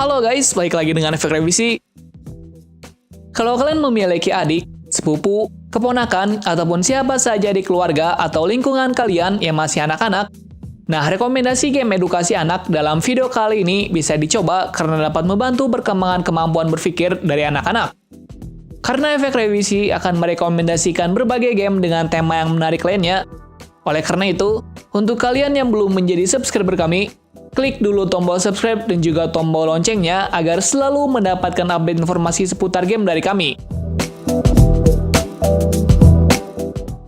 Halo guys, balik lagi dengan Efek Revisi. Kalau kalian memiliki adik, sepupu, keponakan, ataupun siapa saja di keluarga atau lingkungan kalian yang masih anak-anak, nah rekomendasi game edukasi anak dalam video kali ini bisa dicoba karena dapat membantu perkembangan kemampuan berpikir dari anak-anak. Karena Efek Revisi akan merekomendasikan berbagai game dengan tema yang menarik lainnya. Oleh karena itu, untuk kalian yang belum menjadi subscriber kami, klik dulu tombol subscribe dan juga tombol loncengnya agar selalu mendapatkan update informasi seputar game dari kami.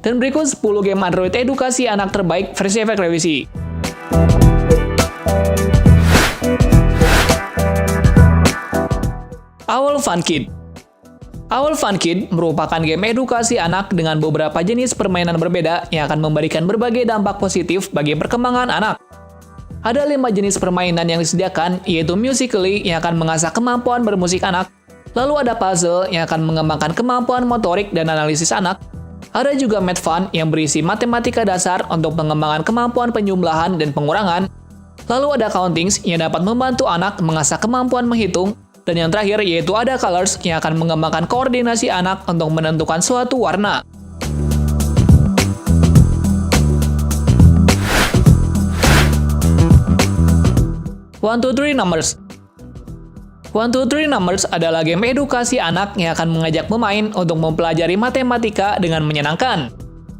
Dan berikut 10 game Android edukasi anak terbaik versi Efek Revisi. Owl Fun Kid. Owl Fun Kid merupakan game edukasi anak dengan beberapa jenis permainan berbeda yang akan memberikan berbagai dampak positif bagi perkembangan anak. Ada 5 jenis permainan yang disediakan, yaitu Musical.ly yang akan mengasah kemampuan bermusik anak, lalu ada Puzzle yang akan mengembangkan kemampuan motorik dan analisis anak, ada juga Math Fun yang berisi matematika dasar untuk pengembangan kemampuan penjumlahan dan pengurangan, lalu ada Countings yang dapat membantu anak mengasah kemampuan menghitung, dan yang terakhir yaitu ada Colors yang akan mengembangkan koordinasi anak untuk menentukan suatu warna. One, Two, Three Numbers. One, Two, Three Numbers adalah game edukasi anak yang akan mengajak pemain untuk mempelajari matematika dengan menyenangkan.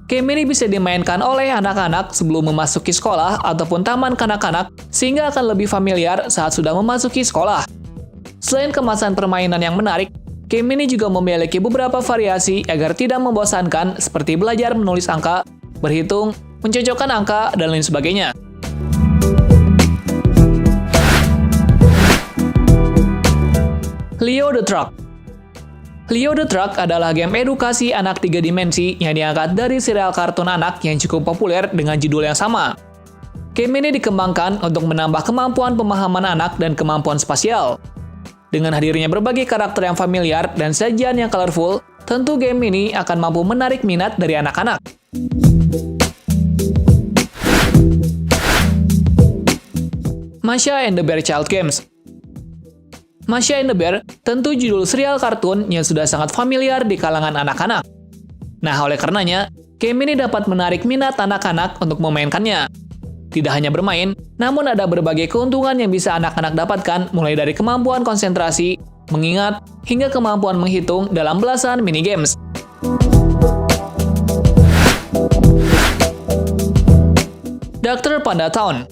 Game ini bisa dimainkan oleh anak-anak sebelum memasuki sekolah ataupun taman kanak-kanak, sehingga akan lebih familiar saat sudah memasuki sekolah. Selain kemasan permainan yang menarik, game ini juga memiliki beberapa variasi agar tidak membosankan seperti belajar menulis angka, berhitung, mencocokkan angka, dan lain sebagainya. Leo the Truck. Leo the Truck adalah game edukasi anak 3 dimensi yang diangkat dari serial kartun anak yang cukup populer dengan judul yang sama. Game ini dikembangkan untuk menambah kemampuan pemahaman anak dan kemampuan spasial. Dengan hadirnya berbagai karakter yang familiar dan sajian yang colorful, tentu game ini akan mampu menarik minat dari anak-anak. Masha and the Bear Child Games. Masha and the Bear tentu judul serial kartun yang sudah sangat familiar di kalangan anak-anak. Nah, oleh karenanya, game ini dapat menarik minat anak-anak untuk memainkannya. Tidak hanya bermain, namun ada berbagai keuntungan yang bisa anak-anak dapatkan mulai dari kemampuan konsentrasi, mengingat, hingga kemampuan menghitung dalam belasan minigames. Dr. Panda Town.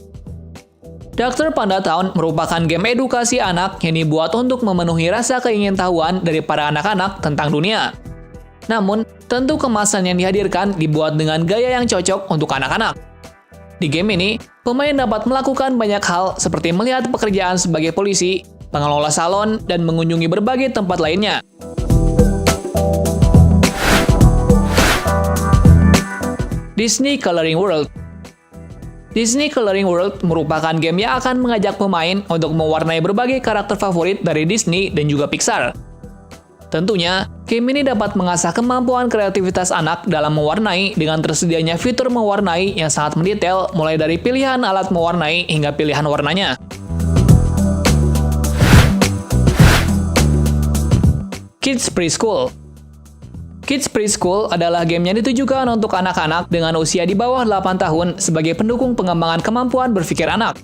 Dr. Panda Town merupakan game edukasi anak yang dibuat untuk memenuhi rasa keingintahuan dari para anak-anak tentang dunia. Namun, tentu kemasan yang dihadirkan dibuat dengan gaya yang cocok untuk anak-anak. Di game ini, pemain dapat melakukan banyak hal seperti melihat pekerjaan sebagai polisi, pengelola salon, dan mengunjungi berbagai tempat lainnya. Disney Coloring World. Disney Coloring World merupakan game yang akan mengajak pemain untuk mewarnai berbagai karakter favorit dari Disney dan juga Pixar. Tentunya, game ini dapat mengasah kemampuan kreativitas anak dalam mewarnai dengan tersedianya fitur mewarnai yang sangat mendetail mulai dari pilihan alat mewarnai hingga pilihan warnanya. Kids Preschool. Kids Preschool adalah game yang ditujukan untuk anak-anak dengan usia di bawah 8 tahun sebagai pendukung pengembangan kemampuan berpikir anak.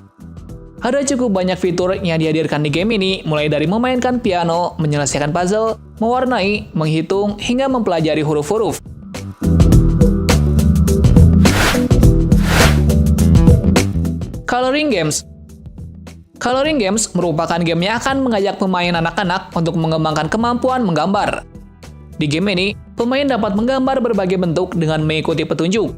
Ada cukup banyak fitur yang dihadirkan di game ini, mulai dari memainkan piano, menyelesaikan puzzle, mewarnai, menghitung, hingga mempelajari huruf-huruf. Coloring Games. Coloring Games merupakan game yang akan mengajak pemain anak-anak untuk mengembangkan kemampuan menggambar. Di game ini, pemain dapat menggambar berbagai bentuk dengan mengikuti petunjuk.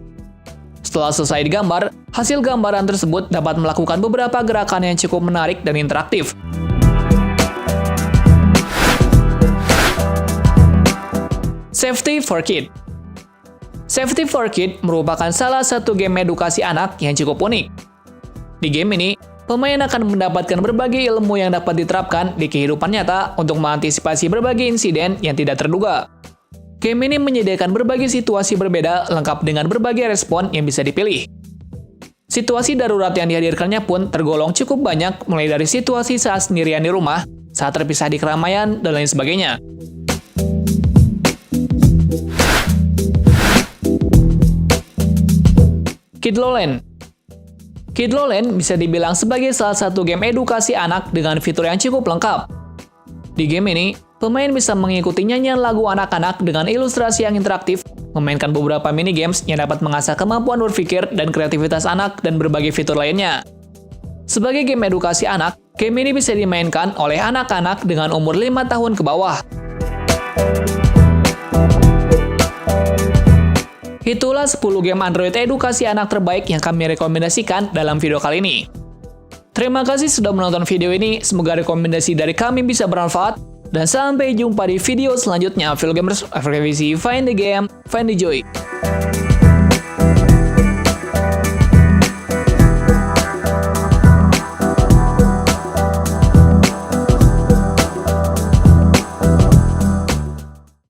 Setelah selesai digambar, hasil gambaran tersebut dapat melakukan beberapa gerakan yang cukup menarik dan interaktif. Safety for Kid. Safety for Kid merupakan salah satu game edukasi anak yang cukup unik. Di game ini, pemain akan mendapatkan berbagai ilmu yang dapat diterapkan di kehidupan nyata untuk mengantisipasi berbagai insiden yang tidak terduga. Game ini menyediakan berbagai situasi berbeda lengkap dengan berbagai respon yang bisa dipilih. Situasi darurat yang dihadirkannya pun tergolong cukup banyak, mulai dari situasi saat sendirian di rumah, saat terpisah di keramaian, dan lain sebagainya. Kidloland. Kidloland bisa dibilang sebagai salah satu game edukasi anak dengan fitur yang cukup lengkap. Di game ini, pemain bisa mengikuti nyanyian lagu anak-anak dengan ilustrasi yang interaktif, memainkan beberapa minigames yang dapat mengasah kemampuan berpikir dan kreativitas anak dan berbagai fitur lainnya. Sebagai game edukasi anak, game ini bisa dimainkan oleh anak-anak dengan umur 5 tahun ke bawah. Itulah 10 game Android edukasi anak terbaik yang kami rekomendasikan dalam video kali ini. Terima kasih sudah menonton video ini, semoga rekomendasi dari kami bisa bermanfaat, dan sampai jumpa di video selanjutnya. Film Gamers, Find the Game, Find the Joy.